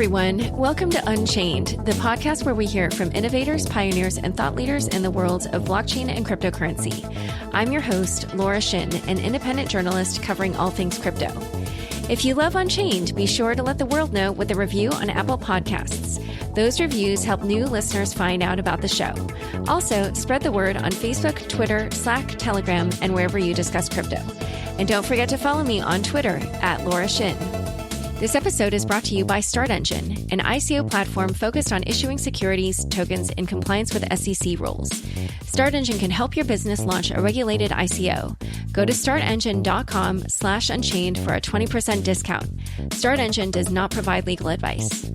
everyone. Welcome to Unchained, the podcast where we hear from innovators, pioneers, and thought leaders in the worlds of blockchain and cryptocurrency. I'm your host, Laura Shin, an independent journalist covering all things crypto. If you love Unchained, be sure to let the world know with a review on Apple Podcasts. Those reviews help new listeners find out about the show. Also, spread the word on Facebook, Twitter, Slack, Telegram, and wherever you discuss crypto. And don't forget to follow me on Twitter at Laura Shin. This episode is brought to you by StartEngine, an ICO platform focused on issuing securities tokens in compliance with SEC rules. StartEngine can help your business launch a regulated ICO. Go to startengine.com/unchained for a 20% discount. StartEngine does not provide legal advice.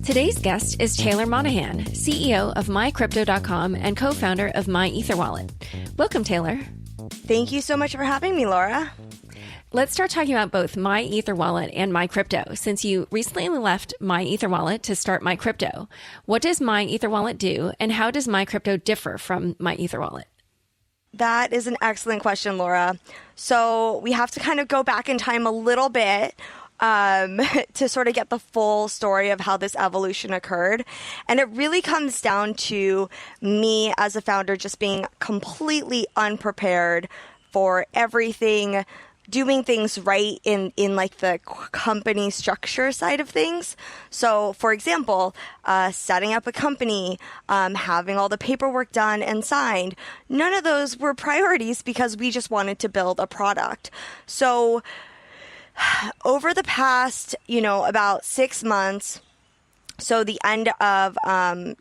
Today's guest is Taylor Monahan, CEO of MyCrypto.com and co-founder of MyEtherWallet. Welcome, Taylor. Thank you so much for having me, Laura. Let's start talking about both MyEtherWallet and MyCrypto. Since you recently left MyEtherWallet to start MyCrypto, what does MyEtherWallet do, and how does MyCrypto differ from MyEtherWallet? That is an excellent question, Laura. So we have to kind of go back in time a little bit to sort of get the full story of how this evolution occurred. And it really comes down to me as a founder just being completely unprepared for everything, doing things right in like the company structure side of things. So, for example, setting up a company, having all the paperwork done and signed, none of those were priorities because we just wanted to build a product. So over the past, about 6 months, so the end of the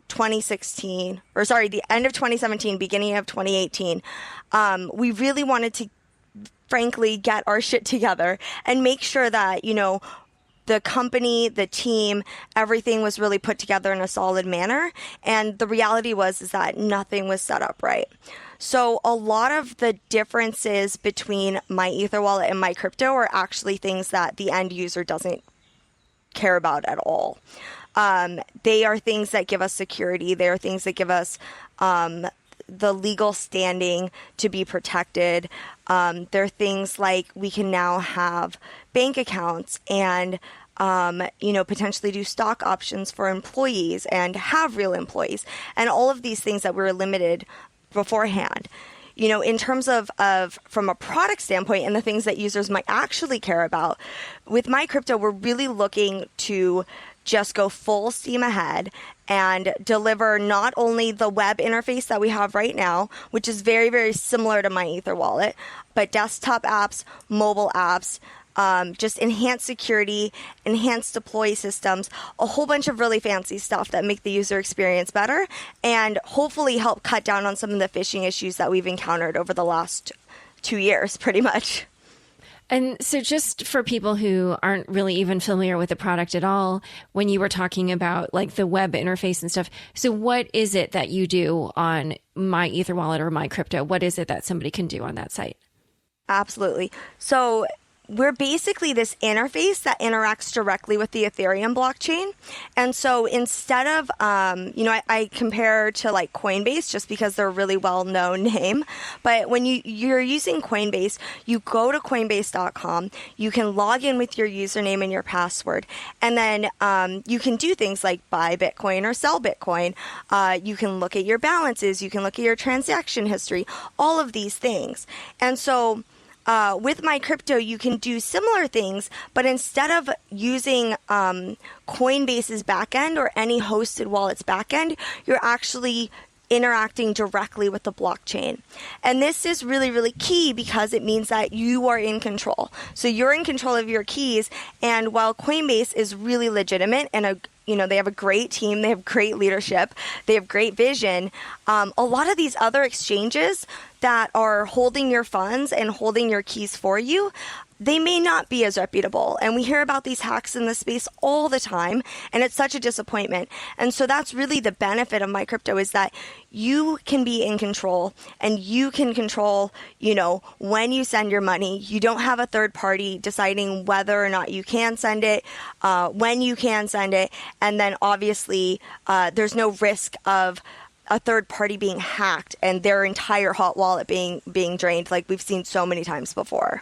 end of 2017, beginning of 2018, we really wanted to frankly get our shit together and make sure that, the company, the team, everything was really put together in a solid manner. And the reality is that nothing was set up right. So a lot of the differences between MyEtherWallet and MyCrypto are actually things that the end user doesn't care about at all. They are things that give us security. They are things that give us the legal standing to be protected. There are things like we can now have bank accounts and potentially do stock options for employees and have real employees, and all of these things that were limited beforehand. In terms of from a product standpoint and the things that users might actually care about, with MyCrypto, we're really looking to just go full steam ahead and deliver not only the web interface that we have right now, which is very, very similar to MyEtherWallet, but desktop apps, mobile apps, just enhanced security, enhanced deploy systems, a whole bunch of really fancy stuff that make the user experience better and hopefully help cut down on some of the phishing issues that we've encountered over the last 2 years, pretty much. And so just for people who aren't really even familiar with the product at all, when you were talking about like the web interface and stuff, so what is it that you do on MyEtherWallet or MyCrypto? What is it that somebody can do on that site? Absolutely. So we're basically this interface that interacts directly with the Ethereum blockchain. And so instead of, I compare to like Coinbase just because they're a really well-known name. But when you're using Coinbase, you go to Coinbase.com, you can log in with your username and your password. And then you can do things like buy Bitcoin or sell Bitcoin. You can look at your balances. You can look at your transaction history, all of these things. And so with MyCrypto, you can do similar things, but instead of using Coinbase's backend or any hosted wallet's backend, you're actually interacting directly with the blockchain. And this is really, really key because it means that you are in control. So you're in control of your keys. And while Coinbase is really legitimate and they have a great team, they have great leadership, they have great vision, a lot of these other exchanges that are holding your funds and holding your keys for you, they may not be as reputable. And we hear about these hacks in this space all the time, and it's such a disappointment. And so that's really the benefit of MyCrypto is that you can be in control and you can control, when you send your money. You don't have a third party deciding whether or not you can send it, when you can send it. And then obviously there's no risk of a third party being hacked and their entire hot wallet being drained like we've seen so many times before.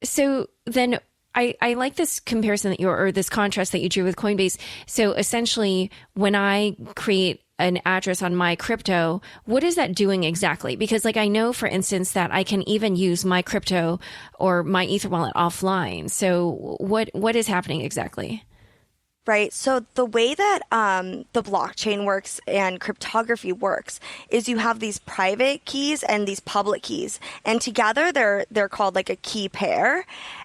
So then I like this comparison that or this contrast that you drew with Coinbase. So essentially, when I create an address on MyCrypto, what is that doing exactly? Because like I know, for instance, that I can even use MyCrypto or MyEtherWallet offline. So what is happening exactly? Right. So the way that the blockchain works and cryptography works is you have these private keys and these public keys, and together they're called like a key pair.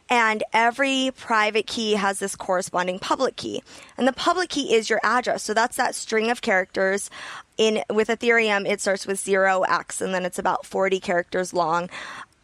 And every private key has this corresponding public key, and the public key is your address. So that's that string of characters. With Ethereum, it starts with 0x, and then it's about 40 characters long.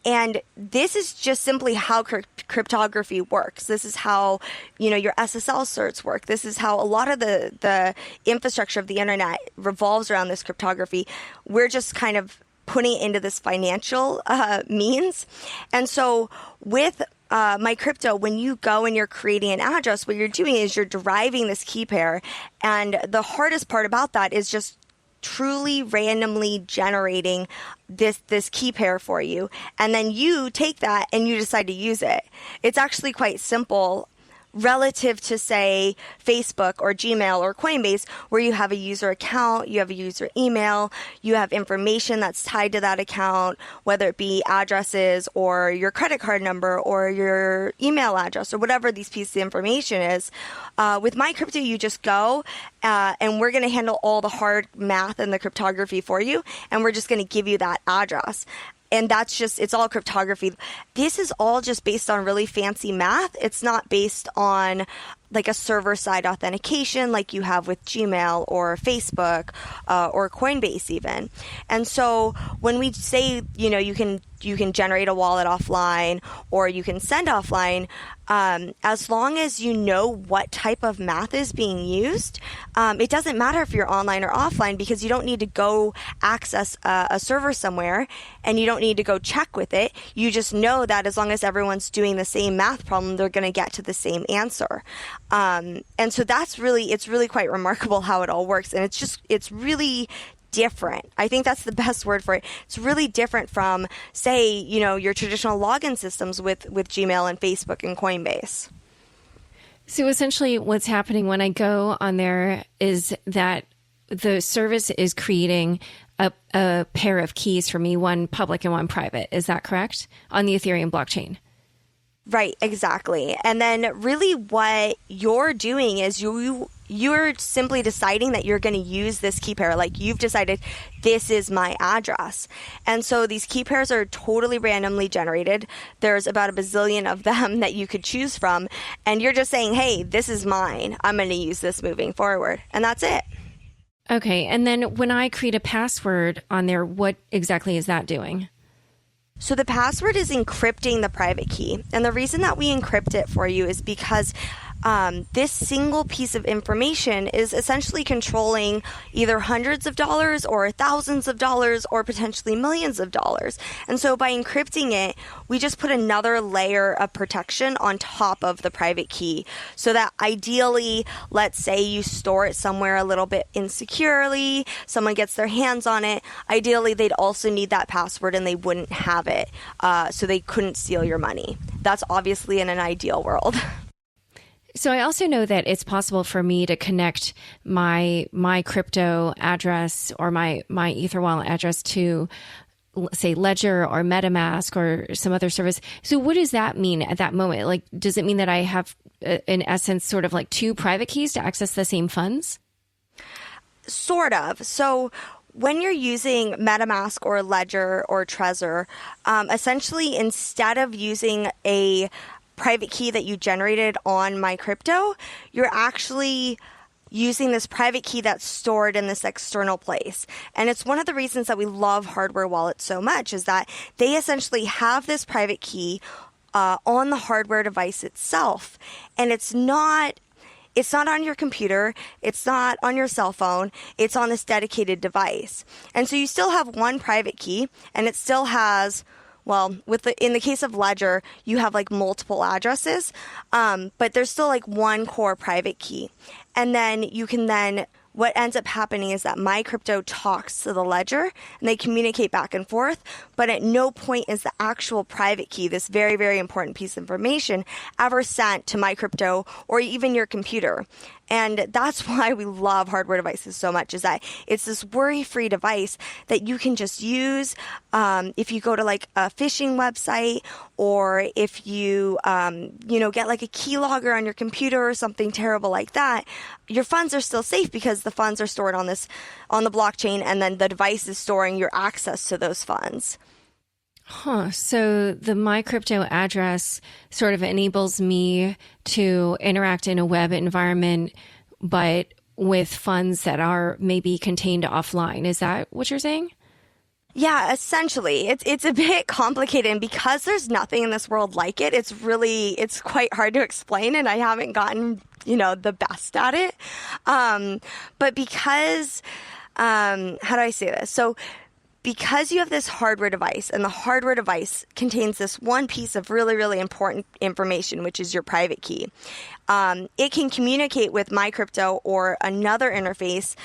And this is just simply how cryptography works. This is how, your SSL certs work. This is how a lot of the infrastructure of the internet revolves around this cryptography. We're just kind of putting it into this financial means. And so with MyCrypto, when you go and you're creating an address, what you're doing is you're deriving this key pair. And the hardest part about that is just truly randomly generating this key pair for you, and then you take that and you decide to use it. It's actually quite simple relative to, say, Facebook or Gmail or Coinbase, where you have a user account, you have a user email, you have information that's tied to that account, whether it be addresses or your credit card number or your email address or whatever these pieces of information is. With MyCrypto, you just go and we're going to handle all the hard math and the cryptography for you, and we're just going to give you that address. And it's all cryptography. This is all just based on really fancy math. It's not based on like a server-side authentication like you have with Gmail or Facebook or Coinbase even. And so when we say, you can generate a wallet offline or you can send offline, as long as you know what type of math is being used, it doesn't matter if you're online or offline, because you don't need to go access a server somewhere and you don't need to go check with it. You just know that as long as everyone's doing the same math problem, they're going to get to the same answer. And so it's really quite remarkable how it all works. And it's really different. I think that's the best word for it. It's really different from, say, your traditional login systems with Gmail and Facebook and Coinbase. So essentially what's happening when I go on there is that the service is creating a pair of keys for me, one public and one private. Is that correct? On the Ethereum blockchain? Right, exactly. And then really what you're doing is you're simply deciding that you're going to use this key pair. Like, you've decided this is my address. And so these key pairs are totally randomly generated. There's about a bazillion of them that you could choose from. And you're just saying, hey, this is mine. I'm going to use this moving forward. And that's it. Okay. And then when I create a password on there, what exactly is that doing? So the password is encrypting the private key. And the reason that we encrypt it for you is because this single piece of information is essentially controlling either hundreds of dollars or thousands of dollars or potentially millions of dollars. And so by encrypting it, we just put another layer of protection on top of the private key, so that ideally, let's say you store it somewhere a little bit insecurely, someone gets their hands on it. Ideally, they'd also need that password and they wouldn't have it, so they couldn't steal your money. That's obviously in an ideal world. So I also know that it's possible for me to connect my crypto address or my EtherWallet address to, say, Ledger or MetaMask or some other service. So what does that mean at that moment? Like, does it mean that I have, in essence, sort of like two private keys to access the same funds? Sort of. So when you're using MetaMask or Ledger or Trezor, essentially, instead of using a private key that you generated on MyCrypto, you're actually using this private key that's stored in this external place. And it's one of the reasons that we love hardware wallets so much, is that they essentially have this private key on the hardware device itself. And it's not on your computer. It's not on your cell phone. It's on this dedicated device. And so you still have one private key, and it still has, well, in the case of Ledger, you have like multiple addresses, but there's still like one core private key. And then you can then what ends up happening is that MyCrypto talks to the ledger and they communicate back and forth, but at no point is the actual private key, this very, very important piece of information, ever sent to MyCrypto or even your computer. And that's why we love hardware devices so much, is that it's this worry-free device that you can just use if you go to like a phishing website, or if you, get like a keylogger on your computer or something terrible like that. Your funds are still safe because the funds are stored on the blockchain, and then the device is storing your access to those funds. Huh. So the MyCrypto address sort of enables me to interact in a web environment, but with funds that are maybe contained offline. Is that what you're saying? Yeah, essentially. It's a bit complicated, and because there's nothing in this world like it, it's quite hard to explain, and I haven't gotten, the best at it. But because, how do I say this? So because you have this hardware device, and the hardware device contains this one piece of really, really important information, which is your private key, it can communicate with MyCrypto or another interface,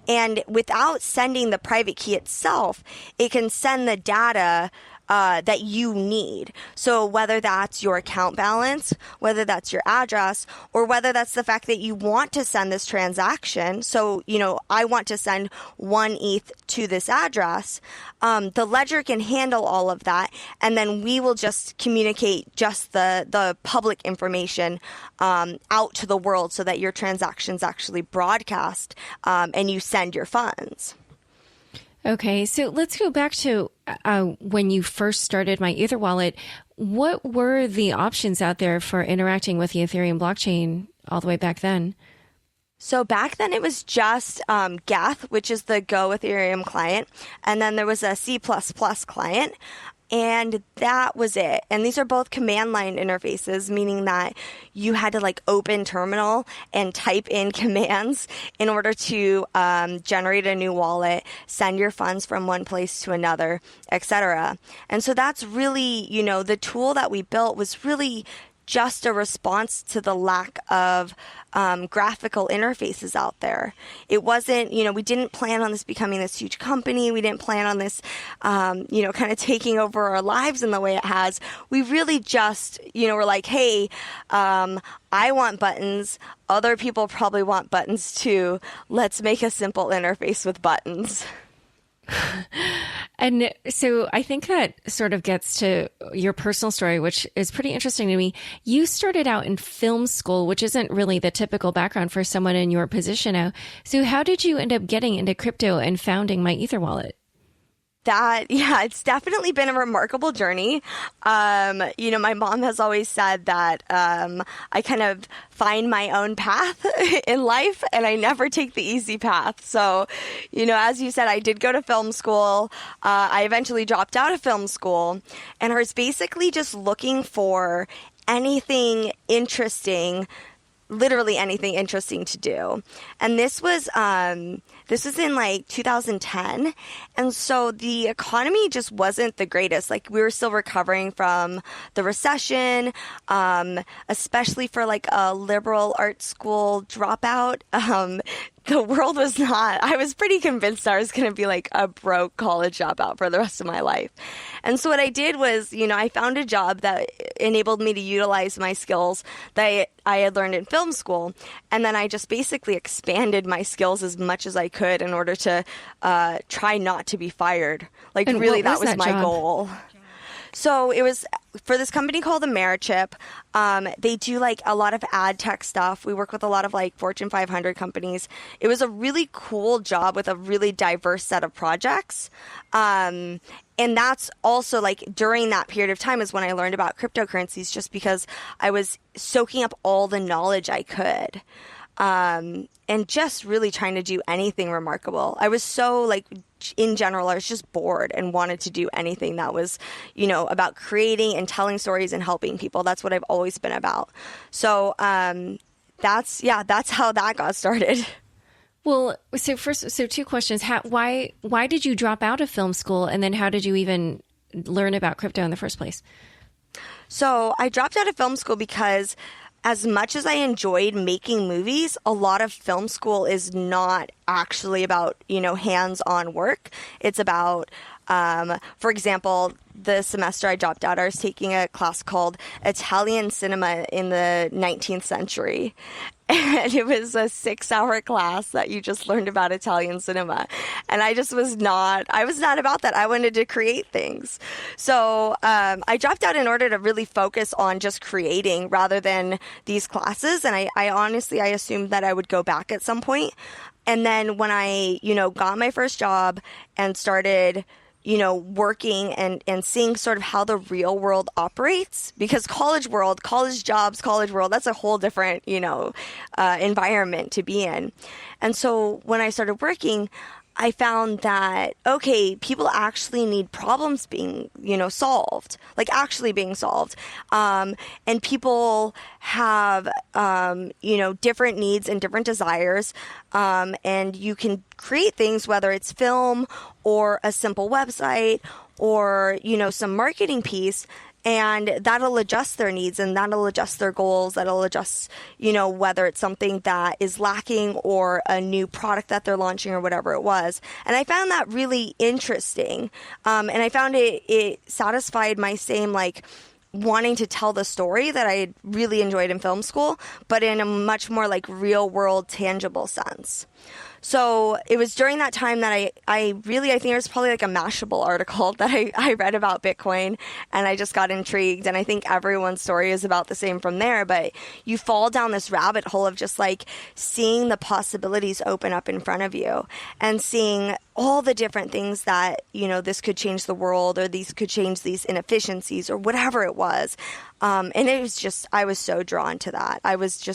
and without sending the private key itself, it can send the data that you need. So whether that's your account balance, whether that's your address, or whether that's the fact that you want to send this transaction. So, I want to send 1 ETH to this address. The ledger can handle all of that. And then we will just communicate just the public information out to the world so that your transactions actually broadcast and you send your funds. Okay, so let's go back to when you first started MyEtherWallet. What were the options out there for interacting with the Ethereum blockchain all the way back then? So back then it was just Geth, which is the Go Ethereum client, and then there was a C++ client. And that was it. And these are both command line interfaces, meaning that you had to open terminal and type in commands in order to generate a new wallet, send your funds from one place to another, etc. And so that's really, the tool that we built was really just a response to the lack of graphical interfaces out there. It wasn't, we didn't plan on this becoming this huge company. We didn't plan on this, kind of taking over our lives in the way it has. We really just, were like, hey, I want buttons. Other people probably want buttons too. Let's make a simple interface with buttons. And so I think that sort of gets to your personal story, which is pretty interesting to me. You started out in film school, which isn't really the typical background for someone in your position now. So how did you end up getting into crypto and founding MyEtherWallet? It's definitely been a remarkable journey. My mom has always said that I kind of find my own path in life, and I never take the easy path. So, as you said, I did go to film school. I eventually dropped out of film school, and I was basically just looking for anything interesting, literally anything interesting to do. And this was in 2010. And so the economy just wasn't the greatest. We were still recovering from the recession, especially for a liberal arts school dropout. The world was not, I was pretty convinced I was going to be a broke college dropout for the rest of my life. And so what I did was, I found a job that enabled me to utilize my skills that I had learned in film school. And then I just basically expanded my skills as much as I could in order to try not to be fired. And really, that was my job? goal. So it was for this company called Americhip. They do a lot of ad tech stuff. We work with a lot of Fortune 500 companies. It was a really cool job with a really diverse set of projects. And that's also during that period of time is when I learned about cryptocurrencies, just because I was soaking up all the knowledge I could. And just really trying to do anything remarkable. I was so in general, I was just bored and wanted to do anything that was, about creating and telling stories and helping people. That's what I've always been about. So, that's how that got started. Well, so two questions. Why did you drop out of film school? And then how did you even learn about crypto in the first place? So I dropped out of film school because as much as I enjoyed making movies, a lot of film school is not actually about, hands-on work. It's about, for example, the semester I dropped out, I was taking a class called Italian Cinema in the 19th Century. And it was a 6-hour class that you just learned about Italian cinema. And I was not about that. I wanted to create things. So I dropped out in order to really focus on just creating rather than these classes. And I honestly, I assumed that I would go back at some point. And then when I, got my first job and started working and seeing sort of how the real world operates, because college world, that's a whole different, environment to be in. And so when I started working, I found that, okay, people actually need problems being, solved, like actually being solved. And people have, different needs and different desires. And you can create things, whether it's film or a simple website or, some marketing piece, and that'll adjust their needs and that'll adjust their goals. That'll adjust, whether it's something that is lacking or a new product that they're launching or whatever it was. And I found that really interesting. And I found it satisfied my same, wanting to tell the story that I really enjoyed in film school, but in a much more real world, tangible sense. So it was during that time that I think it was probably a Mashable article that I read about Bitcoin, and I just got intrigued. And I think everyone's story is about the same from there. But you fall down this rabbit hole of just seeing the possibilities open up in front of you and seeing all the different things that, this could change the world, or these could change these inefficiencies or whatever it was. And it was just, I was so drawn to that.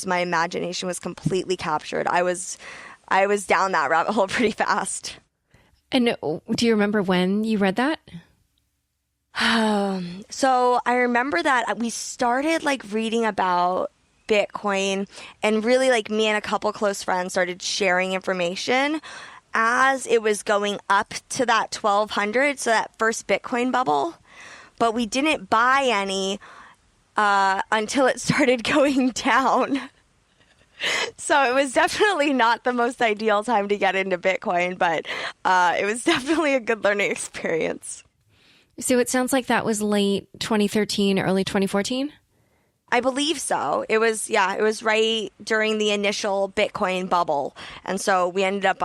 My imagination was completely captured. I was down that rabbit hole pretty fast. And do you remember when you read that? So I remember that we started reading about Bitcoin, and really me and a couple close friends started sharing information as it was going up to that 1200, so that first Bitcoin bubble. But we didn't buy any until it started going down. So it was definitely not the most ideal time to get into Bitcoin, but it was definitely a good learning experience. So it sounds like that was late 2013, early 2014? I believe so. It was right during the initial Bitcoin bubble. And so we ended up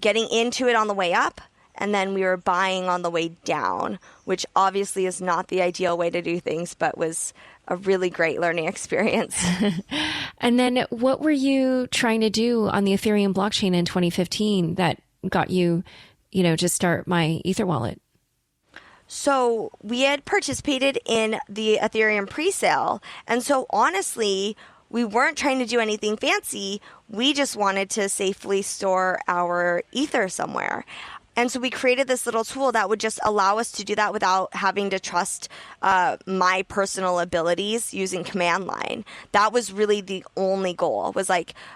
getting into it on the way up, and then we were buying on the way down, which obviously is not the ideal way to do things, but was a really great learning experience. And then what were you trying to do on the Ethereum blockchain in 2015 that got you, to start MyEtherWallet? So we had participated in the Ethereum presale. And so honestly, we weren't trying to do anything fancy. We just wanted to safely store our Ether somewhere. And so we created this little tool that would just allow us to do that without having to trust my personal abilities using command line. That was really the only goal, was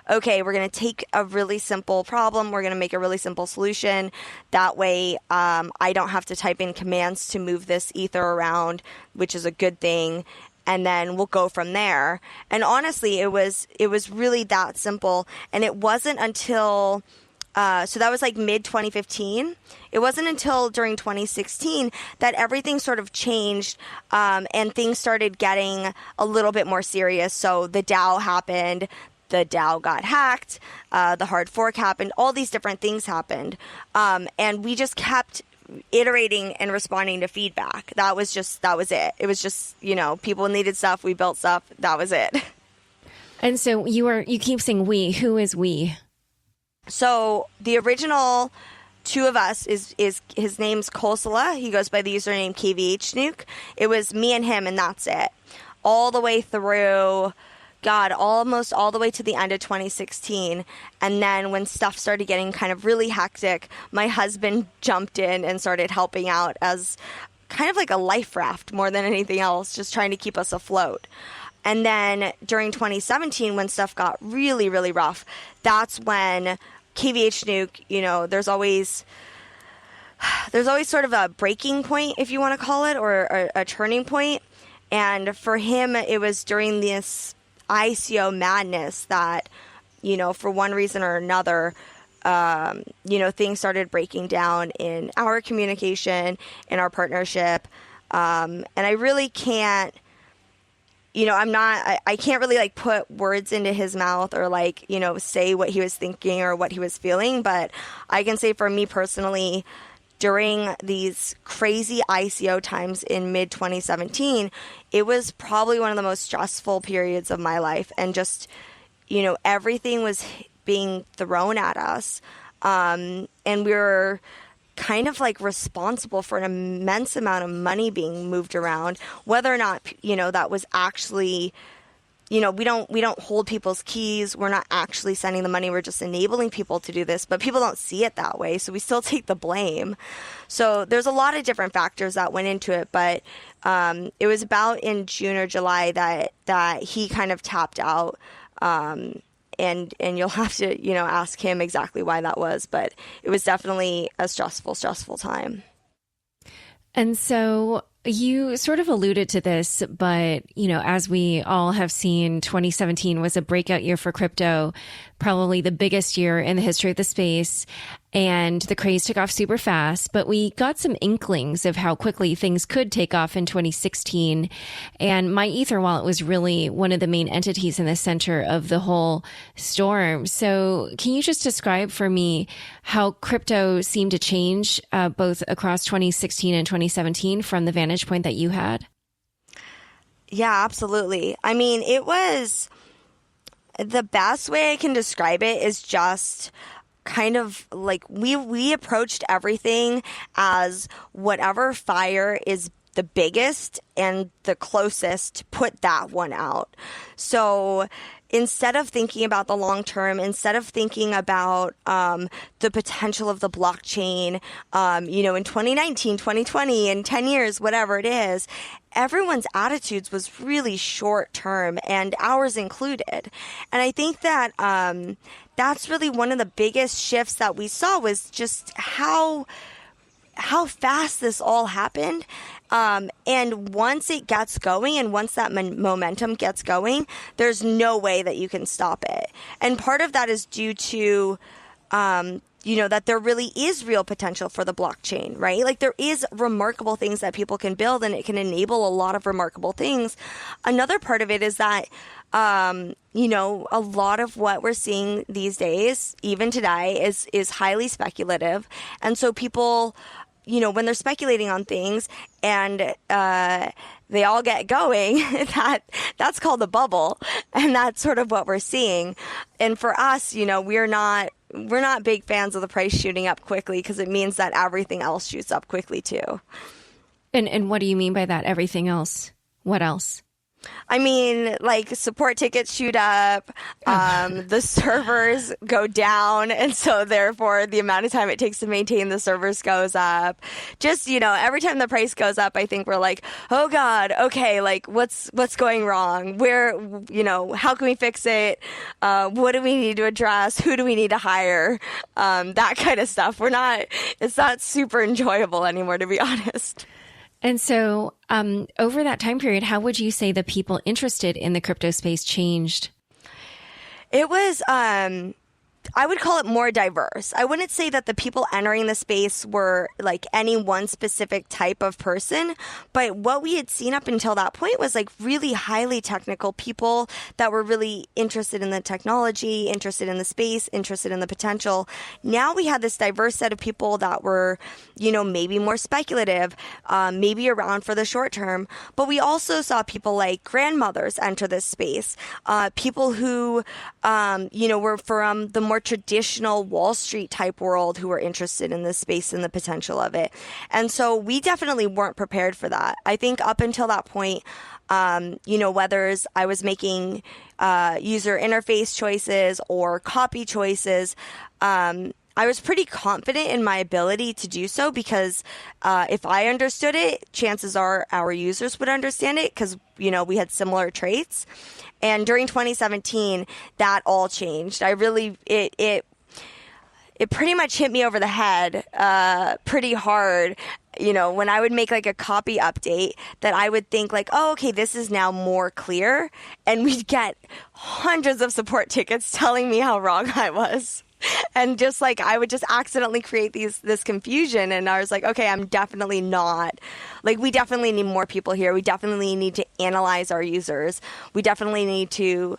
okay, we're going to take a really simple problem. We're going to make a really simple solution. That way I don't have to type in commands to move this Ether around, which is a good thing. And then we'll go from there. And honestly, it was really that simple. And it wasn't until... so that was mid 2015. It wasn't until during 2016 that everything sort of changed and things started getting a little bit more serious. So the DAO happened. The DAO got hacked. The hard fork happened. All these different things happened. And we just kept iterating and responding to feedback. That was it. It was just, people needed stuff. We built stuff. That was it. And so you keep saying we. Who is we? So the original two of us is his name's Kosala. He goes by the username KVHNuke. It was me and him, and that's it. All the way through, almost all the way to the end of 2016. And then when stuff started getting kind of really hectic, my husband jumped in and started helping out as kind of like a life raft more than anything else, just trying to keep us afloat. And then during 2017, when stuff got really, really rough, that's when KVHNuke, there's always sort of a breaking point, if you want to call it, or a turning point. And for him, it was during this ICO madness that, for one reason or another, things started breaking down in our communication, in our partnership. And I really can't, I can't really like put words into his mouth or like, say what he was thinking or what he was feeling. But I can say for me personally, during these crazy ICO times in mid 2017, it was probably one of the most stressful periods of my life. And just, everything was being thrown at us. And we were kind of like responsible for an immense amount of money being moved around, whether or not, that was actually, we don't hold people's keys. We're not actually sending the money. We're just enabling people to do this, but people don't see it that way. So we still take the blame. So there's a lot of different factors that went into it, but it was about in June or July that he kind of tapped out. And you'll have to, ask him exactly why that was, but it was definitely a stressful time. And so you sort of alluded to this, but, as we all have seen, 2017 was a breakout year for crypto, probably the biggest year in the history of the space. And the craze took off super fast, but we got some inklings of how quickly things could take off in 2016. And MyEtherWallet was really one of the main entities in the center of the whole storm. So can you just describe for me how crypto seemed to change both across 2016 and 2017 from the vantage point that you had? Yeah, absolutely. I mean, it was the best way I can describe it is just kind of like we approached everything as whatever fire is the biggest and the closest, put that one out. So instead of thinking about the long term, instead of thinking about the potential of the blockchain, in 2019, 2020, in 10 years, whatever it is, everyone's attitudes was really short term, and ours included. And I think that that's really one of the biggest shifts that we saw was just how fast this all happened. And once it gets going and once that momentum gets going, there's no way that you can stop it. And part of that is due to, that there really is real potential for the blockchain, right? Like there is remarkable things that people can build and it can enable a lot of remarkable things. Another part of it is that, a lot of what we're seeing these days, even today, is highly speculative. And so people, when they're speculating on things and they all get going, that's called a bubble. And that's sort of what we're seeing. And for us, we're not big fans of the price shooting up quickly because it means that everything else shoots up quickly too. And what do you mean by that? Everything else? What else? I mean, like support tickets shoot up, the servers go down, and so therefore the amount of time it takes to maintain the servers goes up. Just, every time the price goes up, I think we're like, oh God, okay, like what's going wrong? Where, how can we fix it? What do we need to address? Who do we need to hire? That kind of stuff. It's not super enjoyable anymore, to be honest. And so over that time period, how would you say the people interested in the crypto space changed? It was, I would call it more diverse. I wouldn't say that the people entering the space were like any one specific type of person, but what we had seen up until that point was like really highly technical people that were really interested in the technology, interested in the space, interested in the potential. Now we had this diverse set of people that were, maybe more speculative, maybe around for the short term, but we also saw people like grandmothers enter this space, people who, were from the more traditional Wall Street type world who were interested in this space and the potential of it. And so we definitely weren't prepared for that. I think up until that point, whether I was making user interface choices or copy choices, I was pretty confident in my ability to do so because if I understood it, chances are our users would understand it because, we had similar traits. And during 2017, that all changed. It pretty much hit me over the head pretty hard, when I would make like a copy update, that I would think like, oh, okay, this is now more clear. And we'd get hundreds of support tickets telling me how wrong I was. And just like, I would just accidentally create this confusion. And I was like, okay, I'm definitely not, like, we definitely need more people here. We definitely need to analyze our users. We definitely need to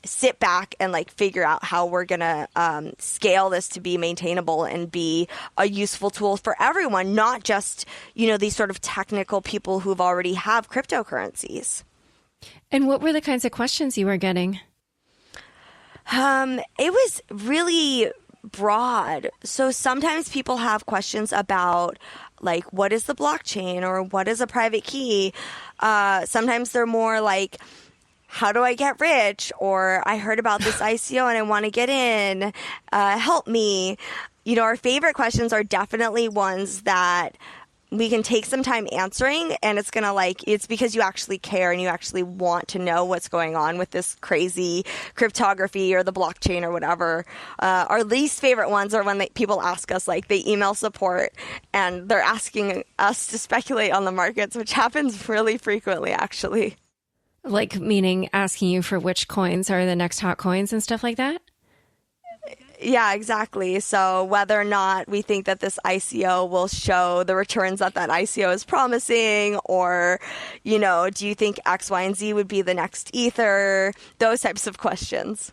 sit back and like figure out how we're going to scale this to be maintainable and be a useful tool for everyone, not just, these sort of technical people who've already have cryptocurrencies. And what were the kinds of questions you were getting? It was really broad. So sometimes people have questions about like, what is the blockchain or what is a private key? Sometimes they're more like, how do I get rich? Or I heard about this ICO and I want to get in. Help me. Our favorite questions are definitely ones that we can take some time answering, and it's it's because you actually care and you actually want to know what's going on with this crazy cryptography or the blockchain or whatever. Our least favorite ones are when people ask us, like, they email support and they're asking us to speculate on the markets, which happens really frequently, actually. Like, meaning asking you for which coins are the next hot coins and stuff like that? Yeah, exactly. So whether or not we think that this ICO will show the returns that ICO is promising, or, do you think X, Y, and Z would be the next Ether? Those types of questions.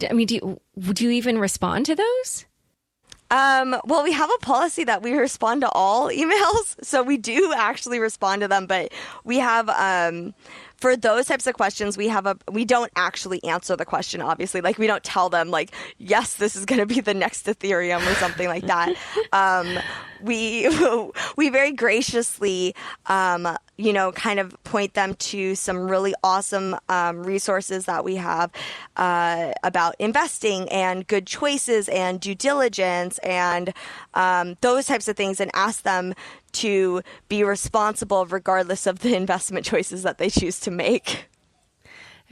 I mean, do you even respond to those? Well, we have a policy that we respond to all emails. So we do actually respond to them, but we have, for those types of questions, we don't actually answer the question, obviously. Like, we don't tell them, like, yes, this is going to be the next Ethereum or something like that. We very graciously, kind of point them to some really awesome resources that we have about investing and good choices and due diligence and those types of things, and ask them to be responsible regardless of the investment choices that they choose to make.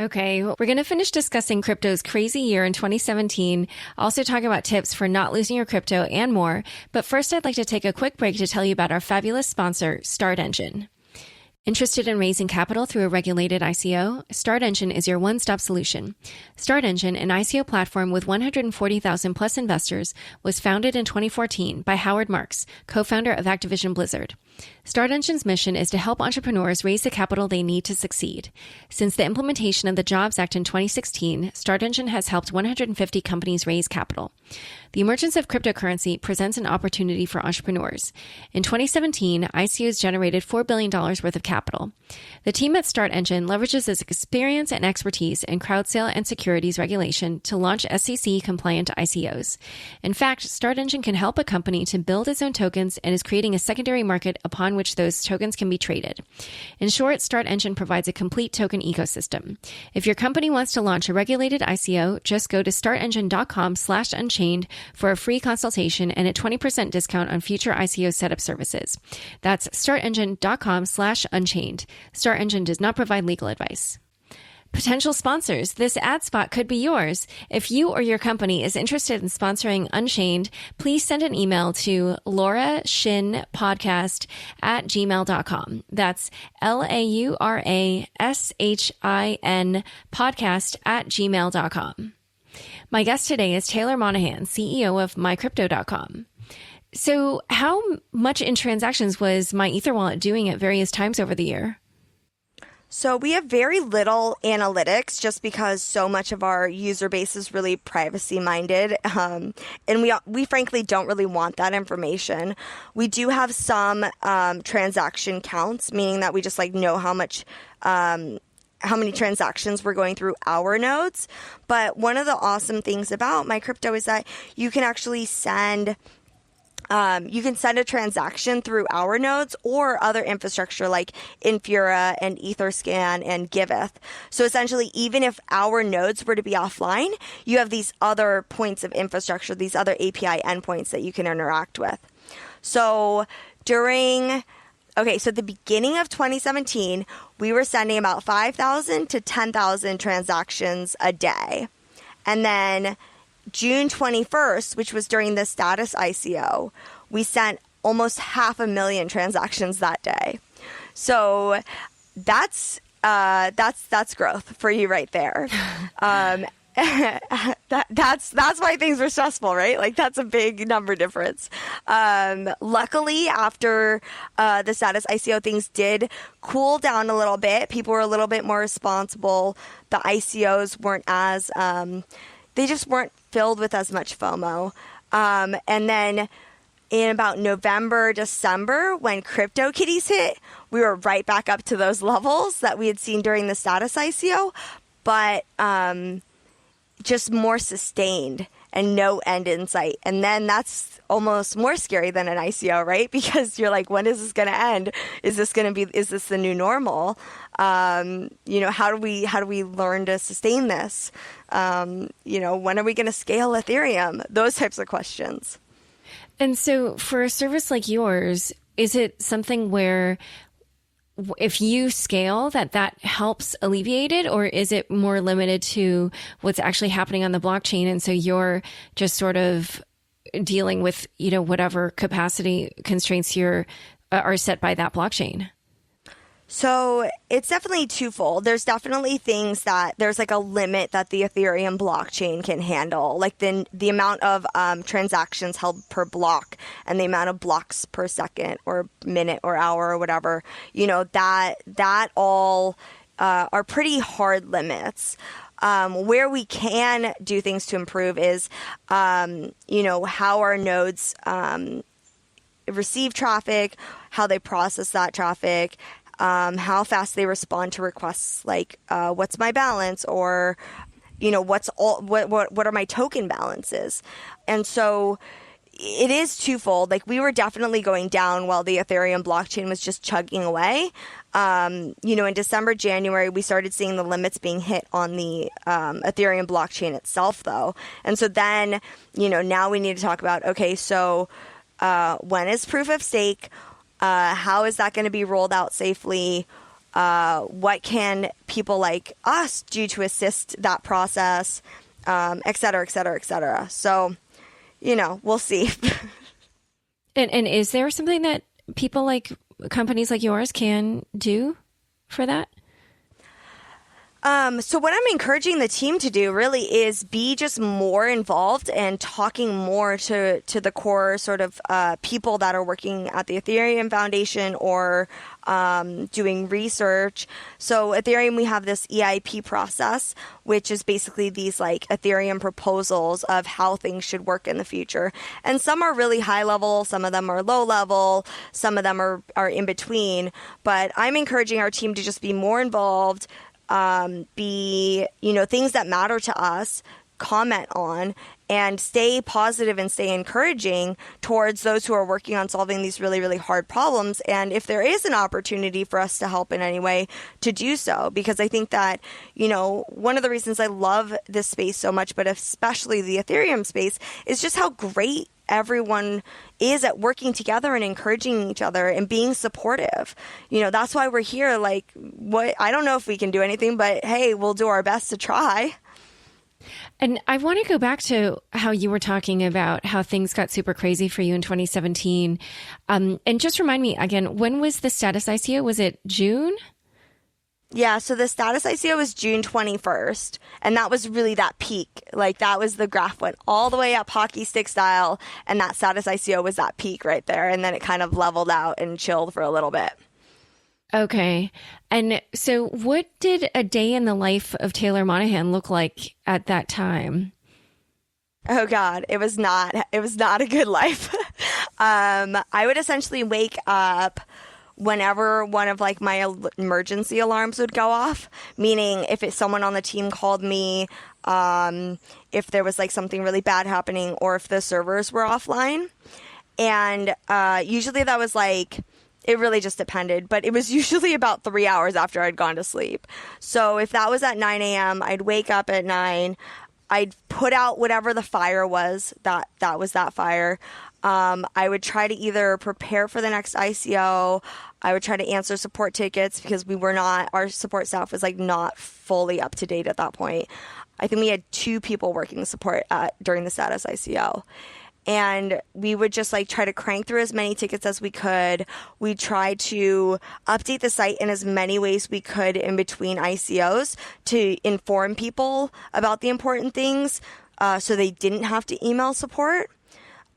Okay, we're going to finish discussing crypto's crazy year in 2017, also talk about tips for not losing your crypto and more. But first, I'd like to take a quick break to tell you about our fabulous sponsor, Start Engine. Interested in raising capital through a regulated ICO? Start Engine is your one-stop solution. Start Engine, an ICO platform with 140,000 plus investors, was founded in 2014 by Howard Marks, co-founder of Activision Blizzard. Start Engine's mission is to help entrepreneurs raise the capital they need to succeed. Since the implementation of the Jobs Act in 2016, Start Engine has helped 150 companies raise capital. The emergence of cryptocurrency presents an opportunity for entrepreneurs. In 2017, ICOs generated $4 billion worth of capital. The team at Start Engine leverages its experience and expertise in crowd sale and securities regulation to launch SEC-compliant ICOs. In fact, Start Engine can help a company to build its own tokens and is creating a secondary market upon which those tokens can be traded. In short, Start Engine provides a complete token ecosystem. If your company wants to launch a regulated ICO, just go to startengine.com/unchained for a free consultation and a 20% discount on future ICO setup services. That's startengine.com/unchained. Start Engine does not provide legal advice. Potential sponsors, this ad spot could be yours. If you or your company is interested in sponsoring Unchained, please send an email to laurashinpodcast@gmail.com. That's LAURASHIN podcast@gmail.com. My guest today is Taylor Monahan, CEO of MyCrypto.com. So how much in transactions was MyEtherWallet doing at various times over the year? So we have very little analytics just because so much of our user base is really privacy minded. And we frankly don't really want that information. We do have some transaction counts, meaning that we just know how many transactions we're going through our nodes. But one of the awesome things about MyCrypto is that you can actually send a transaction through our nodes or other infrastructure like Infura and Etherscan and Giveth. So essentially, even if our nodes were to be offline, you have these other points of infrastructure, these other API endpoints that you can interact with. So at the beginning of 2017, we were sending about 5,000 to 10,000 transactions a day. And then June 21st, which was during the status ICO, we sent almost 500,000 transactions that day. So that's growth for you right there. That's why things were stressful, right? Like that's a big number difference. Luckily, after the status ICO, things did cool down a little bit. People were a little bit more responsible. The ICOs weren't as they just weren't filled with as much FOMO. And then in about November, December, when CryptoKitties hit, we were right back up to those levels that we had seen during the status ICO, but just more sustained and no end in sight. And then that's almost more scary than an ICO, right? Because you're like, when is this going to end? Is this the new normal? How do we learn to sustain this? When are we going to scale Ethereum? Those types of questions. And so for a service like yours, is it something where if you scale that helps alleviate it, or is it more limited to what's actually happening on the blockchain? And so you're just sort of dealing with, whatever capacity constraints are set by that blockchain? So it's definitely twofold. There's definitely things that there's like a limit that the Ethereum blockchain can handle, like the amount of transactions held per block and the amount of blocks per second or minute or hour or whatever, that all are pretty hard limits. Where we can do things to improve is, how our nodes receive traffic, how they process that traffic, how fast they respond to requests like what's my balance, or what are my token balances. And so it is twofold. Like we were definitely going down while the Ethereum blockchain was just chugging away. In December, January, we started seeing the limits being hit on the Ethereum blockchain itself, though. And so then, now we need to talk about, okay, so when is proof of stake? How is that going to be rolled out safely? What can people like us do to assist that process, et cetera, et cetera, et cetera. So, we'll see. And is there something that people like companies like yours can do for that? So what I'm encouraging the team to do really is be just more involved and talking more to the core sort of people that are working at the Ethereum Foundation or doing research. So Ethereum, we have this EIP process, which is basically these like Ethereum proposals of how things should work in the future. And some are really high level, some of them are low level, some of them are in between. But I'm encouraging our team to just be more involved, things that matter to us, comment on, and stay positive and stay encouraging towards those who are working on solving these really, really hard problems. And if there is an opportunity for us to help in any way, to do so, because I think that, one of the reasons I love this space so much, but especially the Ethereum space, is just how great everyone is at working together and encouraging each other and being supportive. That's why we're here. Like, I don't know if we can do anything, but hey, we'll do our best to try. And I want to go back to how you were talking about how things got super crazy for you in 2017. And just remind me again, when was the status ICO? Was it June? Yeah, so the status ICO was June 21st, and that was really that peak. Like, that was the graph went all the way up hockey stick style, and that status ICO was that peak right there, and then it kind of leveled out and chilled for a little bit. Okay. And so what did a day in the life of Taylor Monahan look like at that time? Oh God, it was not a good life. I would essentially wake up whenever one of like my emergency alarms would go off, meaning if it's someone on the team called me, if there was like something really bad happening, or if the servers were offline. And usually that was like, it really just depended, but it was usually about 3 hours after I'd gone to sleep. So if that was at 9 a.m., I'd wake up at 9, I'd put out whatever the fire was, that was that fire. I would try to either prepare for the next ICO. I would try to answer support tickets because our support staff was like not fully up to date at that point. I think we had 2 people working support during the status ICO. And we would just like try to crank through as many tickets as we could. We tried to update the site in as many ways we could in between ICOs to inform people about the important things so they didn't have to email support.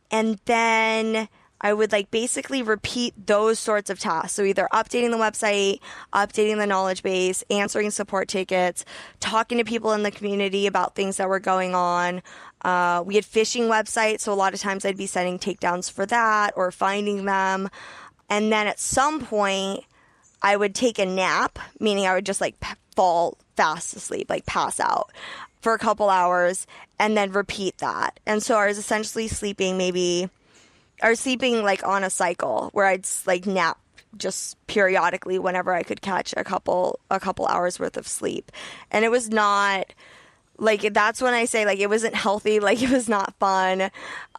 And then I would like basically repeat those sorts of tasks. So either updating the website, updating the knowledge base, answering support tickets, talking to people in the community about things that were going on. We had phishing websites, so a lot of times I'd be sending takedowns for that or finding them. And then at some point, I would take a nap, meaning I would just like fall fast asleep, like pass out for a couple hours and then repeat that. And so I was essentially sleeping like on a cycle where I'd like nap just periodically whenever I could catch a couple hours worth of sleep. And it was not like, that's when I say like it wasn't healthy, like it was not fun.